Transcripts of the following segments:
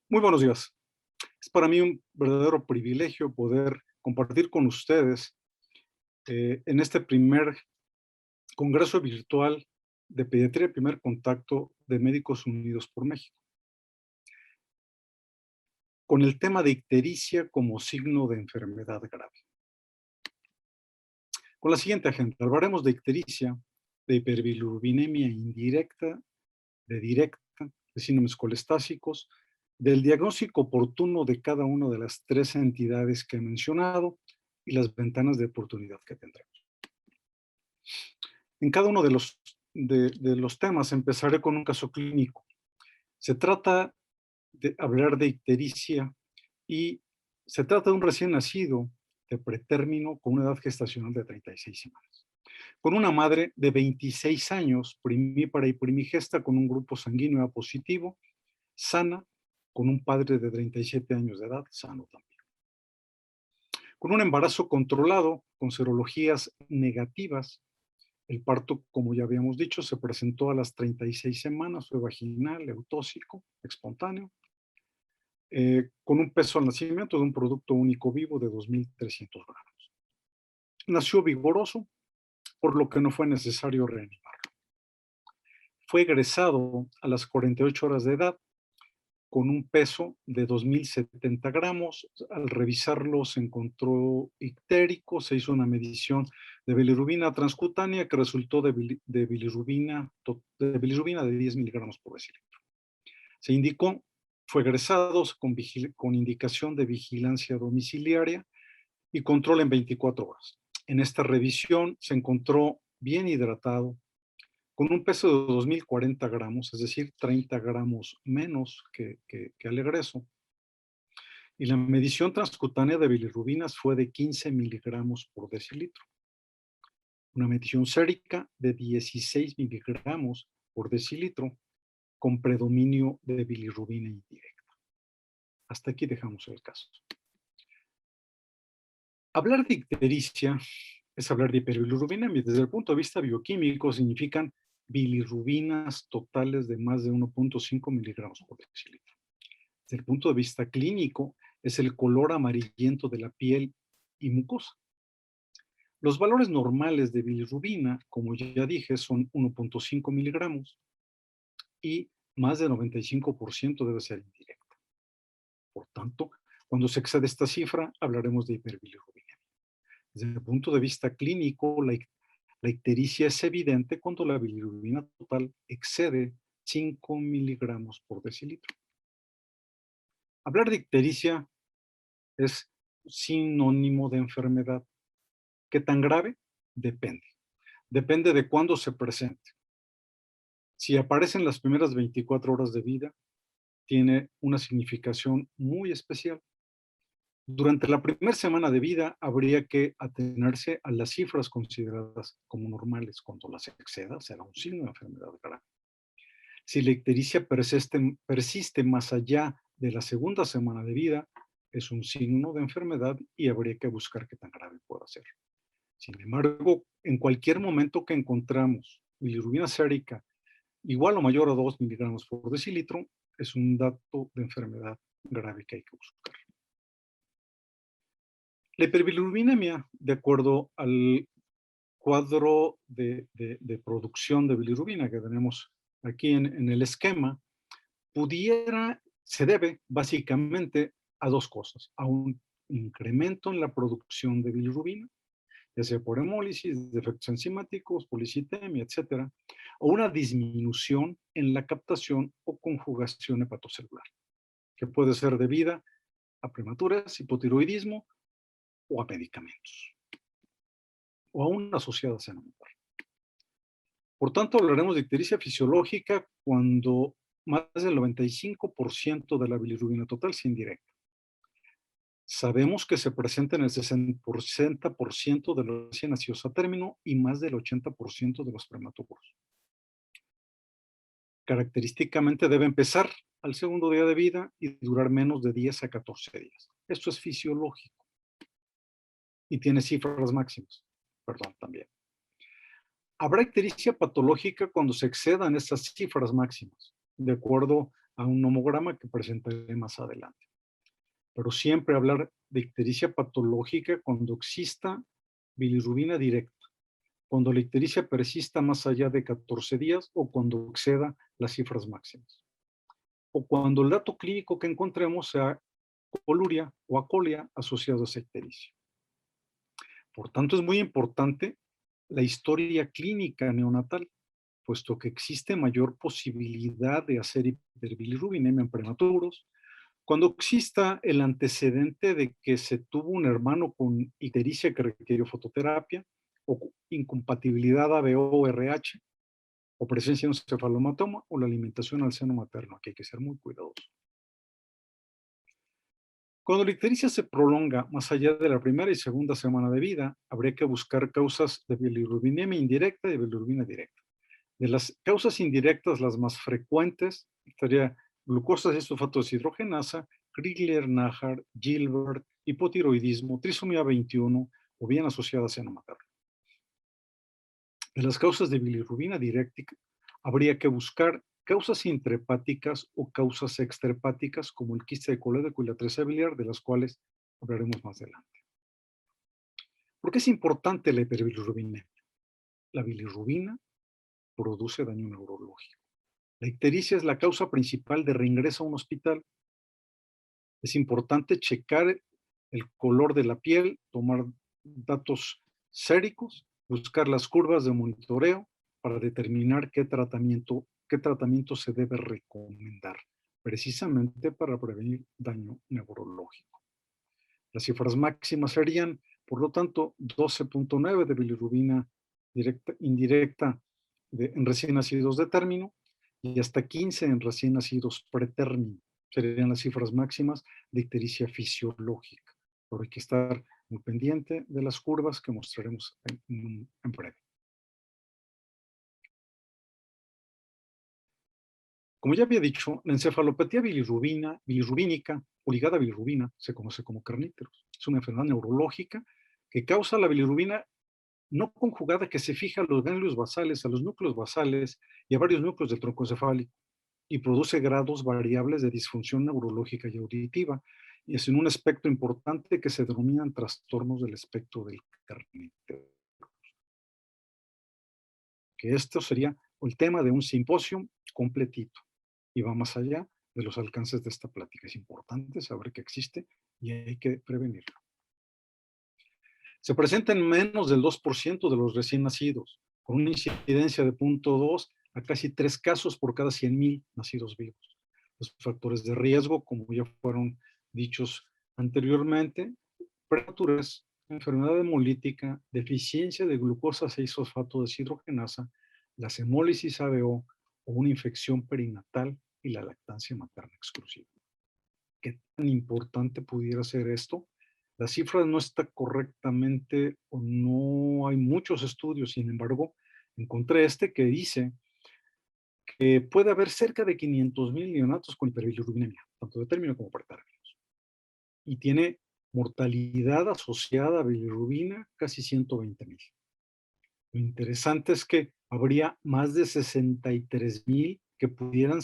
Muy buenos días. Es para mí un verdadero privilegio poder compartir con ustedes en este primer congreso virtual de pediatría, primer contacto de Médicos Unidos por México, con el tema de ictericia como signo de enfermedad grave. Con la siguiente agenda, hablaremos de ictericia, de hiperbilirubinemia indirecta, de directa, de síndromes colestásicos, del diagnóstico oportuno de cada una de las tres entidades que he mencionado y las ventanas de oportunidad que tendremos. En cada uno de los temas empezaré con un caso clínico. Se trata de hablar de ictericia y se trata de un recién nacido de pretérmino con una edad gestacional de 36 semanas, con una madre de 26 años, primípara y primigesta, con un grupo sanguíneo A positivo, sana, con un padre de 37 años de edad, sano también. Con un embarazo controlado, con serologías negativas. El parto, como ya habíamos dicho, se presentó a las 36 semanas, fue vaginal, eutóxico, espontáneo, con un peso al nacimiento de un producto único vivo de 2.300 gramos. Nació vigoroso, por lo que no fue necesario reanimarlo. Fue egresado a las 48 horas de edad con un peso de 2.070 gramos. Al revisarlo se encontró ictérico, se hizo una medición de bilirrubina transcutánea que resultó de bilirrubina de 10 miligramos por decilitro. Se indicó, fue egresado con indicación de vigilancia domiciliaria y control en 24 horas. En esta revisión se encontró bien hidratado, con un peso de 2.040 gramos, es decir, 30 gramos menos que al egreso, y la medición transcutánea de bilirrubinas fue de 15 miligramos por decilitro. Una medición sérica de 16 miligramos por decilitro con predominio de bilirrubina indirecta. Hasta aquí dejamos el caso. Hablar de ictericia es hablar de hiperbilirrubinemia. Desde el punto de vista bioquímico significan bilirrubinas totales de más de 1.5 miligramos por decilitro. Desde el punto de vista clínico, es el color amarillento de la piel y mucosa. Los valores normales de bilirrubina, como ya dije, son 1.5 miligramos y más del 95% debe ser indirecta. Por tanto, cuando se excede esta cifra, hablaremos de hiperbilirrubinemia. Desde el punto de vista clínico, la ictericia es evidente cuando la bilirrubina total excede 5 miligramos por decilitro. Hablar de ictericia es sinónimo de enfermedad. ¿Qué tan grave? Depende. Depende de cuándo se presente. Si aparece en las primeras 24 horas de vida, tiene una significación muy especial. Durante la primera semana de vida habría que atenerse a las cifras consideradas como normales. Cuando las exceda, será un signo de enfermedad grave. Si la ictericia persiste más allá de la segunda semana de vida, es un signo de enfermedad y habría que buscar qué tan grave pueda ser. Sin embargo, en cualquier momento que encontramos bilirrubina sérica igual o mayor a 2 miligramos por decilitro, es un dato de enfermedad grave que hay que buscar. La hiperbilirrubinemia, de acuerdo al cuadro de producción de bilirrubina que tenemos aquí en el esquema, se debe básicamente a dos cosas: a un incremento en la producción de bilirrubina, ya sea por hemólisis, defectos enzimáticos, policitemia, etcétera, o una disminución en la captación o conjugación hepatocelular, que puede ser debida a prematuras, hipotiroidismo o a medicamentos, o aún asociadas a la mujer. Por tanto, hablaremos de ictericia fisiológica cuando más del 95% de la bilirrubina total sea indirecta. Sabemos que se presenta en el 60% de los recién nacidos a término y más del 80% de los prematuros. Característicamente debe empezar al segundo día de vida y durar menos de 10 a 14 días. Esto es fisiológico y tiene cifras máximas, perdón, también. Habrá ictericia patológica cuando se excedan estas cifras máximas, de acuerdo a un homograma que presentaré más adelante. Pero siempre hablar de ictericia patológica cuando exista bilirrubina directa, cuando la ictericia persista más allá de 14 días o cuando exceda las cifras máximas, o cuando el dato clínico que encontremos sea coluria o acolia asociado a esa ictericia. Por tanto, es muy importante la historia clínica neonatal, puesto que existe mayor posibilidad de hacer hiperbilirubinemia en prematuros, cuando exista el antecedente de que se tuvo un hermano con ictericia que requirió fototerapia, o incompatibilidad ABO-RH, o presencia de un cefalomatoma, o la alimentación al seno materno. Aquí hay que ser muy cuidadosos. Cuando la ictericia se prolonga más allá de la primera y segunda semana de vida, habría que buscar causas de bilirrubinemia indirecta y de bilirrubina directa. De las causas indirectas, las más frecuentes estaría glucosa y sulfato deshidrogenasa, Crigler-Najjar, Gilbert, hipotiroidismo, trisomía 21 o bien asociada a seno materno. De las causas de bilirrubina directa, habría que buscar causas intrahepáticas o causas extrahepáticas como el quiste de colédoco y la atresia biliar, de las cuales hablaremos más adelante. ¿Por qué es importante la hiperbilirrubinemia? La bilirrubina produce daño neurológico. La ictericia es la causa principal de reingreso a un hospital. Es importante checar el color de la piel, tomar datos séricos, buscar las curvas de monitoreo para determinar qué tratamiento se debe recomendar, precisamente para prevenir daño neurológico. Las cifras máximas serían, por lo tanto, 12.9 de bilirrubina indirecta en recién nacidos de término y hasta 15 en recién nacidos pretérmino. Serían las cifras máximas de ictericia fisiológica. Pero hay que estar muy pendiente de las curvas que mostraremos en breve. Como ya había dicho, la encefalopatía bilirrubínica o ligada a bilirrubina se conoce como Kernicterus. Es una enfermedad neurológica que causa la bilirrubina no conjugada que se fija a los ganglios basales, a los núcleos basales y a varios núcleos del tronco encefálico y produce grados variables de disfunción neurológica y auditiva, y es en un aspecto importante que se denominan trastornos del espectro del Kernicterus. Que esto sería el tema de un simposio completito y va más allá de los alcances de esta plática. Es importante saber que existe y hay que prevenirlo. Se presenta en menos del 2% de los recién nacidos, con una incidencia de 0.2 a casi 3 casos por cada 100,000 nacidos vivos. Los factores de riesgo, como ya fueron dichos anteriormente, prematuras, enfermedad hemolítica, deficiencia de glucosa 6-fosfato deshidrogenasa, la hemólisis ABO o una infección perinatal y la lactancia materna exclusiva. ¿Qué tan importante pudiera ser esto? La cifra no está correctamente o no hay muchos estudios, sin embargo, encontré este que dice que puede haber cerca de 500,000 neonatos con hiperbilirubinemia, tanto de término como pretérminos. Y tiene mortalidad asociada a bilirrubina casi 120,000. Lo interesante es que habría más de 63,000 que pudieran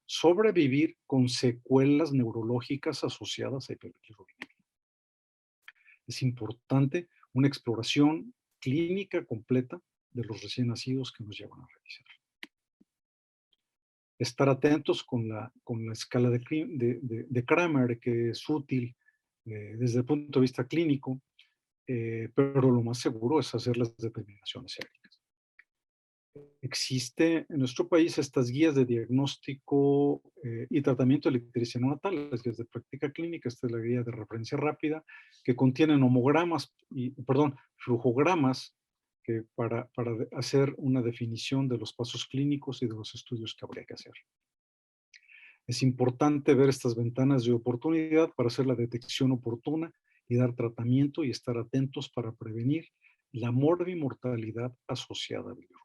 sobrevivir con secuelas neurológicas asociadas a hiperbilirubinemia. Es importante una exploración clínica completa de los recién nacidos que nos llevan a revisar. Estar atentos con la escala de Kramer, que es útil desde el punto de vista clínico, pero lo más seguro es hacer las determinaciones séricas. Existe en nuestro país estas guías de diagnóstico y tratamiento de la ictericia neonatal, las guías de práctica clínica. Esta es la guía de referencia rápida, que contienen flujogramas para hacer una definición de los pasos clínicos y de los estudios que habría que hacer. Es importante ver estas ventanas de oportunidad para hacer la detección oportuna y dar tratamiento y estar atentos para prevenir la morbimortalidad asociada a bilirrubina.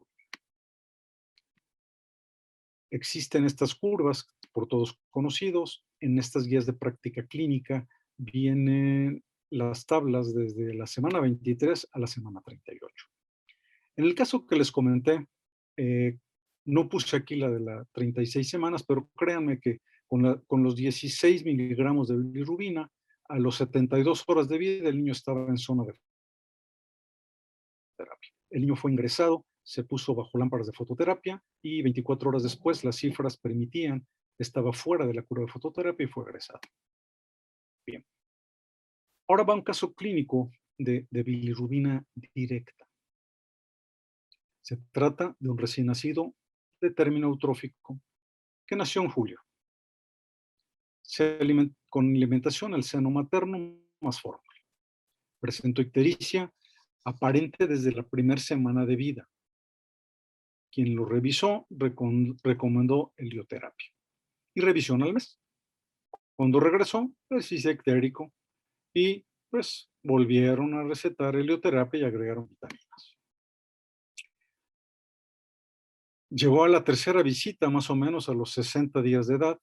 Existen estas curvas, por todos conocidos. En estas guías de práctica clínica vienen las tablas desde la semana 23 a la semana 38. En el caso que les comenté, No puse aquí la de las 36 semanas, pero créanme que con los 16 miligramos de bilirrubina, a los 72 horas de vida, el niño estaba en zona de terapia. El niño fue ingresado, se puso bajo lámparas de fototerapia y 24 horas después las cifras permitían, estaba fuera de la cura de fototerapia y fue egresado. Bien. Ahora va un caso clínico de bilirrubina directa. Se trata de un recién nacido de término eutrófico que nació en julio. Con alimentación al seno materno más formal. Presentó ictericia aparente desde la primera semana de vida. Quien lo revisó recomendó helioterapia y revisión al mes. Cuando regresó, pues hice ictérico y pues volvieron a recetar helioterapia y agregaron vitaminas. Llegó a la tercera visita más o menos a los 60 días de edad.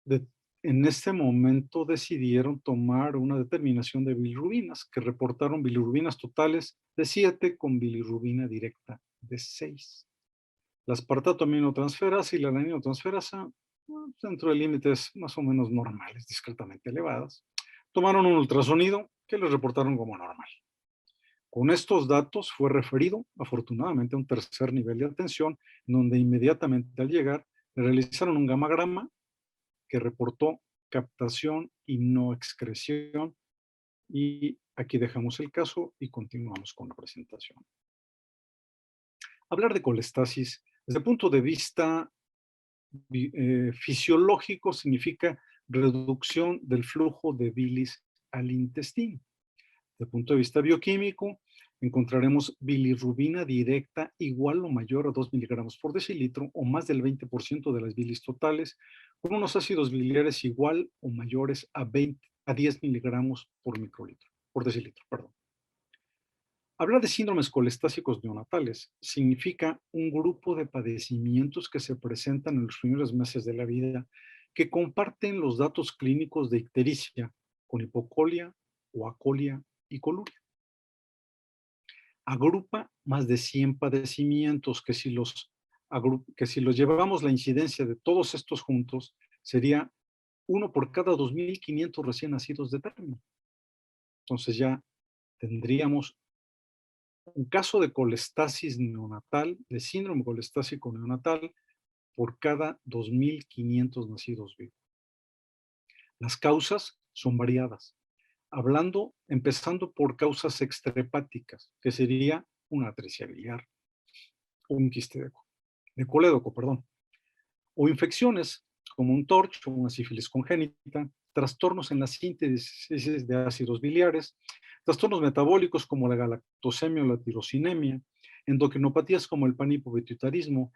De, en este momento decidieron tomar una determinación de bilirrubinas, que reportaron bilirrubinas totales de 7 con bilirrubina directa de 6. La aspartato aminotransferasa y la aminotransferasa, dentro de límites más o menos normales, discretamente elevadas. Tomaron un ultrasonido que les reportaron como normal. Con estos datos fue referido, afortunadamente, a un tercer nivel de atención, donde inmediatamente al llegar le realizaron un gamagrama que reportó captación y no excreción. Y aquí dejamos el caso y continuamos con la presentación. Hablar de colestasis desde el punto de vista fisiológico significa reducción del flujo de bilis al intestino. Desde el punto de vista bioquímico, encontraremos bilirrubina directa igual o mayor a 2 miligramos por decilitro o más del 20% de las bilis totales, con unos ácidos biliares igual o mayores a 10 miligramos por microlitro, por decilitro, perdón. Hablar de síndromes colestásicos neonatales significa un grupo de padecimientos que se presentan en los primeros meses de la vida que comparten los datos clínicos de ictericia con hipocolia o acolia y coluria. Agrupa más de 100 padecimientos que si los llevamos la incidencia de todos estos juntos, sería uno por cada 2.500 recién nacidos de término. Entonces ya tendríamos un caso de colestasis neonatal, de síndrome colestásico neonatal, por cada 2.500 nacidos vivos. Las causas son variadas, empezando por causas extrahepáticas, que sería una atresia biliar, o un quiste de colédoco, perdón, o infecciones como un TORCH o una sífilis congénita, trastornos en la síntesis de ácidos biliares, trastornos metabólicos como la galactosemia o la tirosinemia, endocrinopatías como el panhipovituitarismo,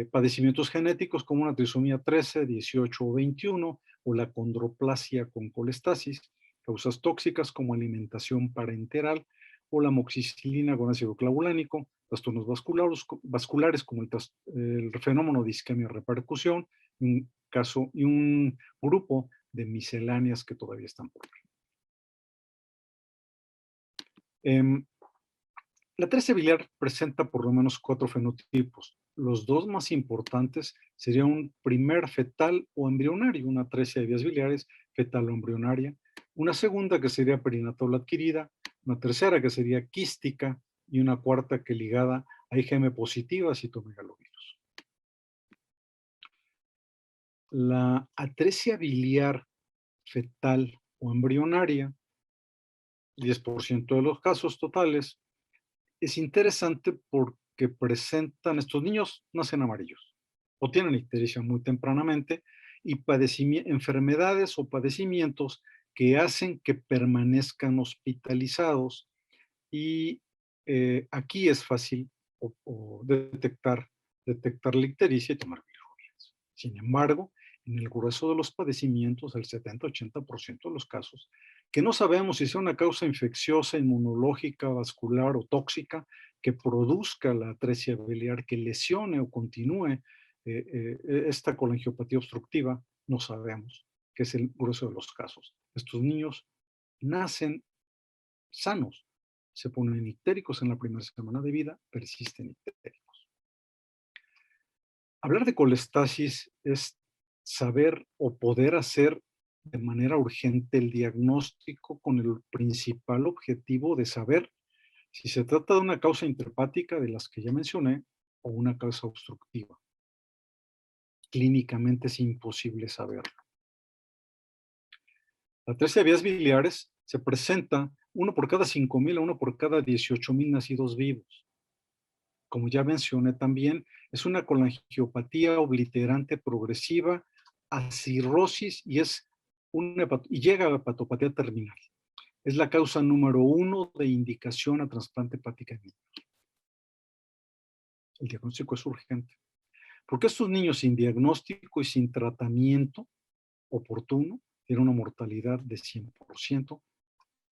padecimientos genéticos como una trisomía 13, 18 o 21, o la condroplasia con colestasis, causas tóxicas como alimentación parenteral, o la amoxicilina con ácido clavulánico, trastornos vasculares como el fenómeno de isquemia repercusión, y un grupo de misceláneas que todavía están por ver. La atresia biliar presenta por lo menos 4 fenotipos. Los dos más importantes serían un primer fetal o embrionario, una atresia de vías biliares fetal o embrionaria, una segunda que sería perinatal adquirida, una tercera que sería quística y una cuarta que ligada a IgM positiva, citomegalovirus. La atresia biliar fetal o embrionaria, 10% de los casos totales, es interesante porque estos niños nacen amarillos o tienen ictericia muy tempranamente y enfermedades o padecimientos que hacen que permanezcan hospitalizados y aquí es fácil detectar la ictericia y tomar bilirrubinas. Sin embargo, en el grueso de los padecimientos, el 70-80% de los casos, que no sabemos si sea una causa infecciosa, inmunológica, vascular o tóxica, que produzca la atresia biliar, que lesione o continúe esta colangiopatía obstructiva, no sabemos, que es el grueso de los casos. Estos niños nacen sanos, se ponen ictéricos en la primera semana de vida, persisten ictéricos. Hablar de colestasis es saber o poder hacer de manera urgente el diagnóstico con el principal objetivo de saber si se trata de una causa intrahepática de las que ya mencioné o una causa obstructiva. Clínicamente es imposible saberlo. La atresia de vías biliares se presenta uno por cada 5,000 a uno por cada 18,000 nacidos vivos. Como ya mencioné también, es una colangiopatía obliterante progresiva a cirrosis y llega a hepatopatía terminal. Es la causa número 1 de indicación a trasplante hepática en niños. El diagnóstico es urgente. Porque estos niños sin diagnóstico y sin tratamiento oportuno tienen una mortalidad de 100%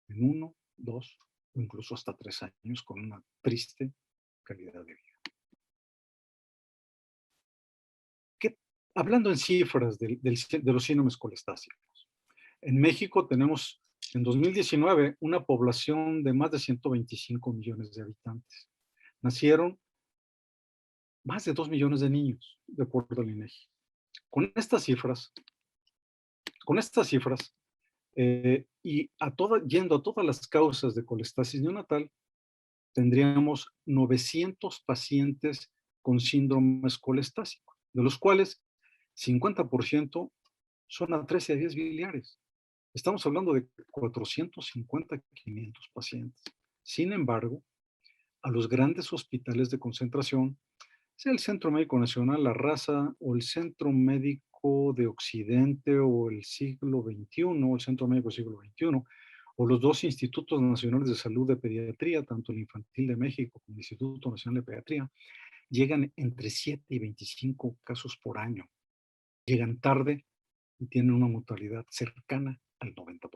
en 1, 2 o incluso hasta 3 años con una triste calidad de vida. Hablando en cifras de los síndromes colestásicos, en México tenemos en 2019 una población de más de 125 millones de habitantes. Nacieron más de 2 millones de niños, de acuerdo al INEGI. Con estas cifras, yendo a todas las causas de colestasis neonatal, tendríamos 900 pacientes con síndromes colestásicos, de los cuales 50% son atresia de vías biliares. Estamos hablando de 450 a 500 pacientes. Sin embargo, a los grandes hospitales de concentración, sea el Centro Médico Nacional La Raza o el Centro Médico de Occidente o el siglo XXI, el Centro Médico del siglo XXI, o los dos Institutos Nacionales de Salud de Pediatría, tanto el Infantil de México como el Instituto Nacional de Pediatría, llegan entre 7 y 25 casos por año. Llegan tarde y tienen una mortalidad cercana al 90%.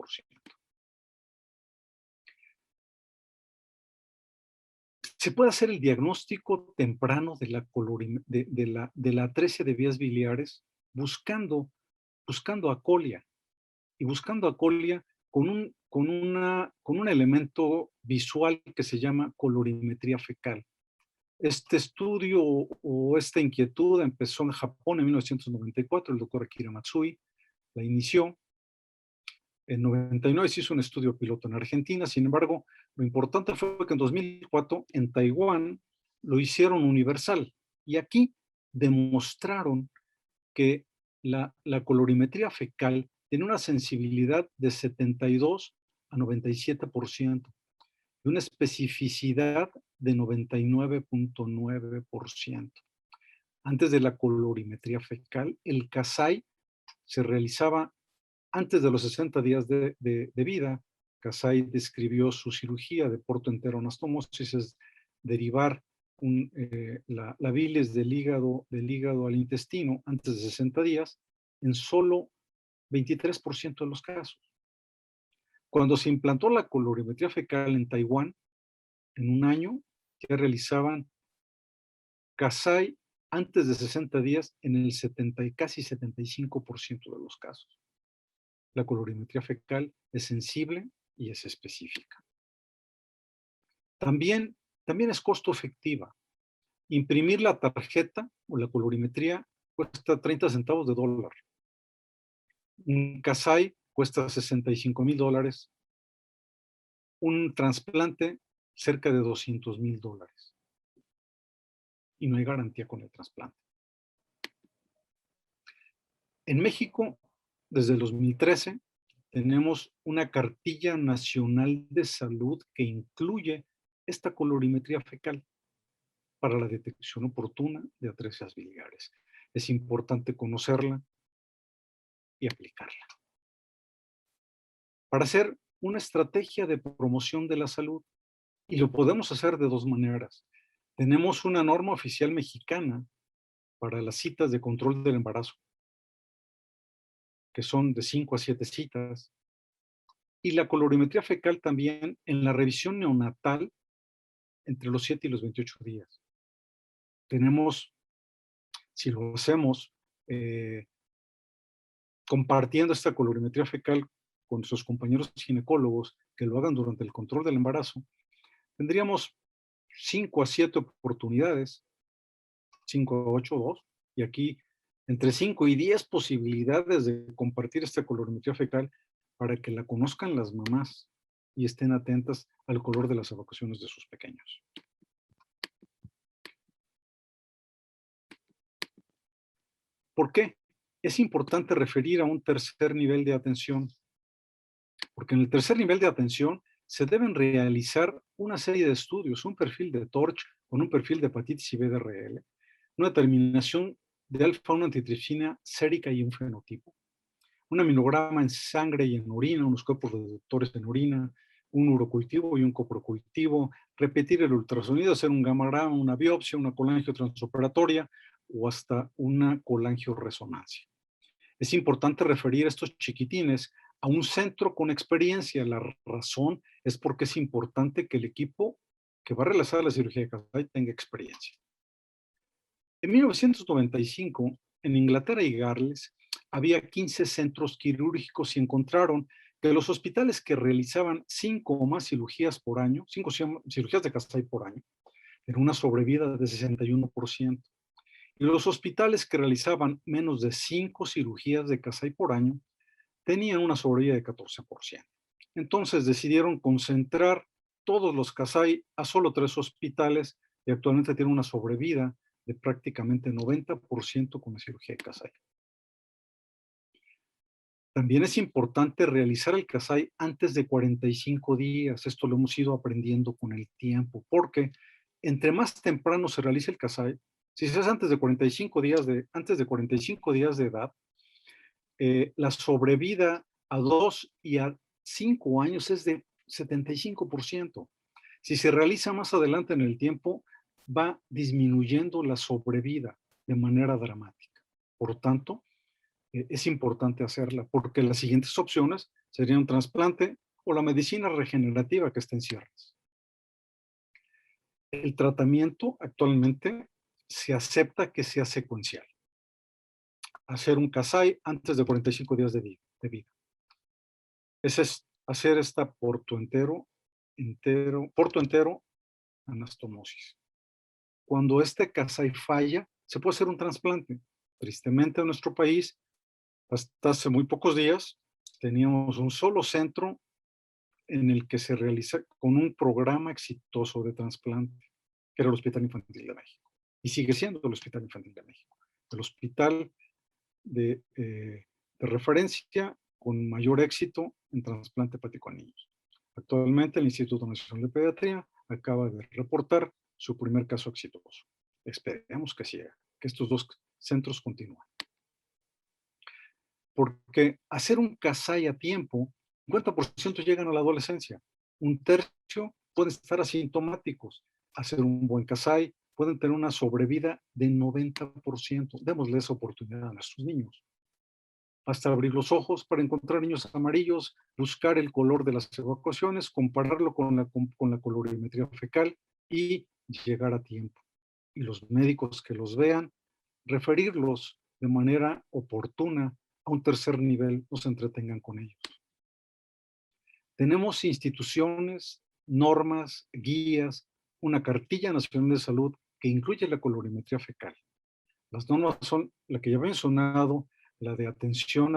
Se puede hacer el diagnóstico temprano de la atresia de vías biliares buscando acolia y buscando acolia con un elemento visual que se llama colorimetría fecal. Este estudio o esta inquietud empezó en Japón en 1994, el doctor Akira Matsui la inició. En 99 se hizo un estudio piloto en Argentina, sin embargo, lo importante fue que en 2004 en Taiwán lo hicieron universal y aquí demostraron que la colorimetría fecal tiene una sensibilidad de 72 a 97% y una especificidad de 99.9%. Antes de la colorimetría fecal, el Kasai se realizaba antes de los 60 días de vida. Kasai describió su cirugía de portoenteroanastomosis, es derivar la bilis del hígado al intestino antes de 60 días, en solo 23% de los casos. Cuando se implantó la colorimetría fecal en Taiwán, en un año ya realizaban Kasai antes de 60 días en el casi 75% de los casos. La colorimetría fecal es sensible y es específica. También es costo efectiva. Imprimir la tarjeta o la colorimetría cuesta 30 centavos de dólar. Un Kasai cuesta $65,000. Un trasplante cerca de $200,000. Y no hay garantía con el trasplante. En México, desde el 2013, tenemos una cartilla nacional de salud que incluye esta colorimetría fecal para la detección oportuna de atresias biliares. Es importante conocerla y aplicarla. Para hacer una estrategia de promoción de la salud, y lo podemos hacer de dos maneras. Tenemos una norma oficial mexicana para las citas de control del embarazo, que son de 5 a 7 citas, y la colorimetría fecal también en la revisión neonatal entre los 7 y los 28 días. Tenemos, si lo hacemos compartiendo esta colorimetría fecal con sus compañeros ginecólogos que lo hagan durante el control del embarazo, tendríamos 5 a 7 oportunidades, 5 a 8, 2, Y aquí, entre 5 y 10 posibilidades de compartir esta colorimetría fecal para que la conozcan las mamás y estén atentas al color de las evacuaciones de sus pequeños. ¿Por qué? Es importante referir a un tercer nivel de atención, porque en el tercer nivel de atención se deben realizar una serie de estudios, un perfil de TORCH con un perfil de hepatitis y VDRL, una determinación de alfa-1 antitripsina sérica y un fenotipo, un aminograma en sangre y en orina, unos cuerpos reductores en orina, un urocultivo y un coprocultivo, repetir el ultrasonido, hacer un gammagrama, una biopsia, una colangio transoperatoria o hasta una colangioresonancia. Es importante referir a estos chiquitines a un centro con experiencia. La razón es porque es importante que el equipo que va a realizar la cirugía de Kasai tenga experiencia. En 1995, en Inglaterra y Gales, había 15 centros quirúrgicos y encontraron que los hospitales que realizaban 5 o más cirugías por año, 5 cirugías de Kasai por año, tenían una sobrevida de 61%. Y los hospitales que realizaban menos de 5 cirugías de Kasai por año tenían una sobrevida de 14%. Entonces decidieron concentrar todos los Kasai a solo 3 hospitales y actualmente tienen una sobrevida de prácticamente 90% con la cirugía de Kasai. También es importante realizar el Kasai antes de 45 días. Esto lo hemos ido aprendiendo con el tiempo, porque entre más temprano se realice el Kasai, si se hace antes de 45 días de edad, la sobrevida a 2 y a 5 años es de 75%. Si se realiza más adelante en el tiempo, va disminuyendo la sobrevida de manera dramática. Por tanto, es importante hacerla, porque las siguientes opciones serían un trasplante o la medicina regenerativa que está en cierres. El tratamiento actualmente se acepta que sea secuencial. Hacer un Kasai antes de 45 días de vida. Ese es hacer esta porto entero anastomosis. Cuando este Kasai falla, se puede hacer un trasplante. Tristemente en nuestro país, hasta hace muy pocos días, teníamos un solo centro en el que se realiza con un programa exitoso de trasplante, que era el Hospital Infantil de México. Y sigue siendo el Hospital Infantil de México. El hospital de referencia con mayor éxito en trasplante hepático a niños. Actualmente el Instituto Nacional de Pediatría acaba de reportar su primer caso exitoso. Esperemos que siga, que estos dos centros continúen. Porque hacer un Kasai a tiempo, 50% llegan a la adolescencia, un tercio pueden estar asintomáticos. Hacer un buen Kasai pueden tener una sobrevida de 90%. Démosle esa oportunidad a nuestros niños. Hasta abrir los ojos para encontrar niños amarillos, buscar el color de las evacuaciones, compararlo con la colorimetría fecal y llegar a tiempo. Y los médicos que los vean, referirlos de manera oportuna a un tercer nivel, no se entretengan con ellos. Tenemos instituciones, normas, guías, una cartilla nacional de salud que incluye la colorimetría fecal. Las normas son la que ya había mencionado, la de atención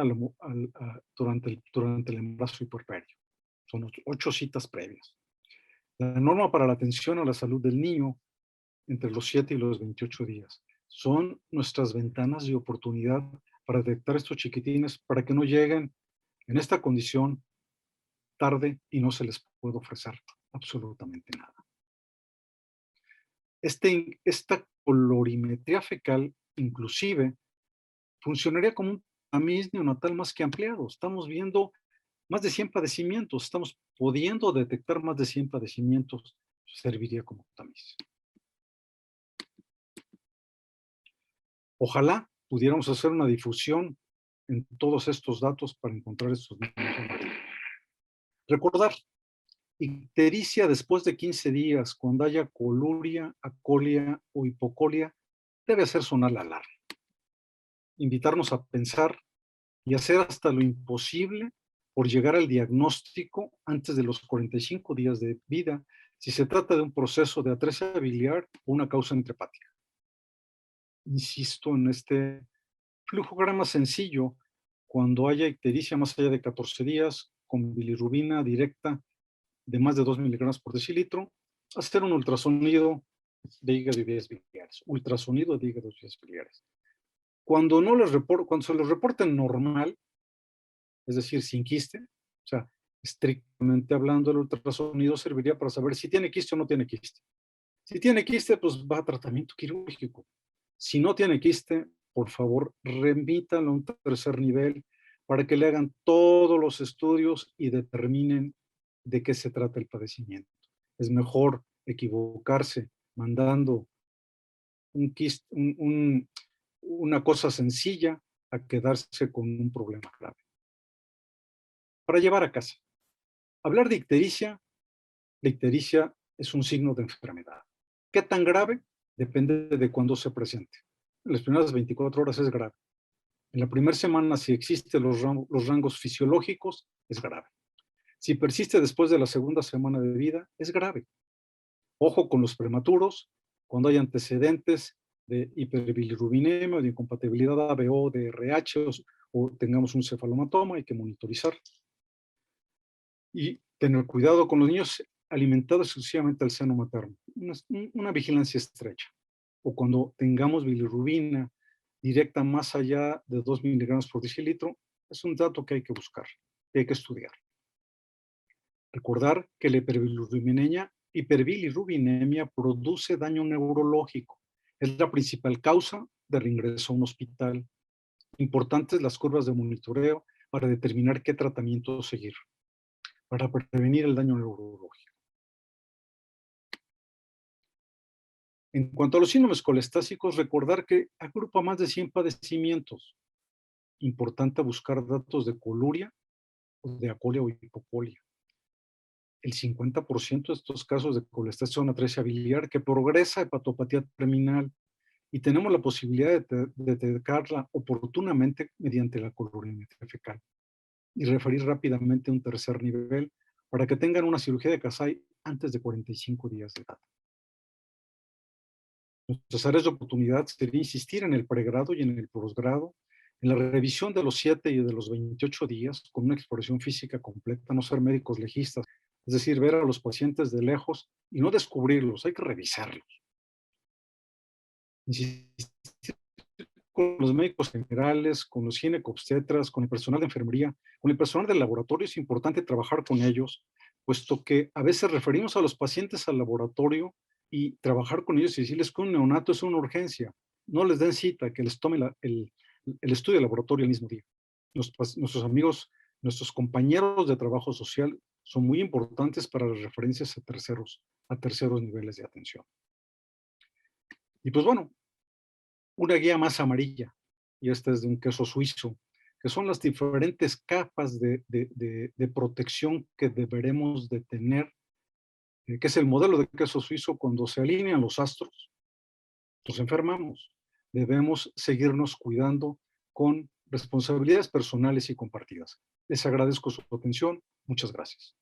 durante el embarazo y puerperio. Son 8 citas previas. La norma para la atención a la salud del niño entre los 7 y los 28 días. Son nuestras ventanas de oportunidad para detectar estos chiquitines para que no lleguen en esta condición tarde y no se les puede ofrecer absolutamente nada. Esta colorimetría fecal inclusive funcionaría como un tamiz neonatal más que ampliado. Estamos viendo más de 100 padecimientos, estamos pudiendo detectar más de 100 padecimientos, serviría como tamiz. Ojalá pudiéramos hacer una difusión en todos estos datos para encontrar estos niños. Recordar, ictericia después de 15 días, cuando haya coluria, acolia o hipocolia, debe hacer sonar la alarma. Invitarnos a pensar y hacer hasta lo imposible por llegar al diagnóstico antes de los 45 días de vida, si se trata de un proceso de atresia biliar o una causa intrahepática. insisto en este flujograma sencillo, cuando haya ictericia más allá de 14 días, con bilirrubina directa de más de 2 miligramos por decilitro, hacer un ultrasonido de hígado y vías biliares. Ultrasonido de hígado y vías biliares. Cuando, no les cuando se los reporten normal, es decir, sin quiste, o sea, estrictamente hablando, el ultrasonido serviría para saber si tiene quiste o no tiene quiste. Si tiene quiste, pues va a tratamiento quirúrgico. Si no tiene quiste, por favor, remítanlo a un tercer nivel para que le hagan todos los estudios y determinen de qué se trata el padecimiento. Es mejor equivocarse mandando un quiste, una cosa sencilla a quedarse con un problema grave. Para llevar a casa. Hablar de ictericia, la ictericia es un signo de enfermedad. ¿Qué tan grave? Depende de cuándo se presente. En las primeras 24 horas es grave. En la primera semana, si existen los rangos fisiológicos, es grave. Si persiste después de la segunda semana de vida, es grave. Ojo con los prematuros, cuando hay antecedentes de hiperbilirrubinemia o de incompatibilidad ABO, de RH o tengamos un cefalomatoma, hay que monitorizar. Y tener cuidado con los niños alimentados exclusivamente al seno materno. Una vigilancia estrecha. O cuando tengamos bilirrubina directa más allá de 2 miligramos por decilitro, es un dato que hay que buscar, que hay que estudiar. Recordar que la hiperbilirrubinemia produce daño neurológico. Es la principal causa de reingreso a un hospital. Importantes las curvas de monitoreo para determinar qué tratamiento seguir, para prevenir el daño neurológico. En cuanto a los síndromes colestásicos, recordar que agrupa más de 100 padecimientos. Importante buscar datos de coluria, o de acolia o hipocolia. El 50% de estos casos de colestasis son atresia biliar que progresa a hepatopatía terminal y tenemos la posibilidad de detectarla oportunamente mediante la colorimetría fecal y referir rápidamente a un tercer nivel para que tengan una cirugía de Kasai antes de 45 días de edad. Nuestras áreas de oportunidad sería insistir en el pregrado y en el posgrado, en la revisión de los 7 y de los 28 días con una exploración física completa, no ser médicos legistas, es decir, ver a los pacientes de lejos y no descubrirlos, hay que revisarlos. Insistir con los médicos generales, con los ginecobstetras, con el personal de enfermería, con el personal del laboratorio, es importante trabajar con ellos, puesto que a veces referimos a los pacientes al laboratorio y trabajar con ellos y decirles que un neonato es una urgencia. No les den cita, que les tome el estudio de laboratorio el mismo día. Nuestros amigos, nuestros compañeros de trabajo social son muy importantes para las referencias a terceros niveles de atención. Y pues bueno, una guía más amarilla, y esta es de un queso suizo, que son las diferentes capas de protección que deberemos de tener, que es el modelo de queso suizo. Cuando se alinean los astros, nos enfermamos. Debemos seguirnos cuidando con responsabilidades personales y compartidas. Les agradezco su atención. Muchas gracias.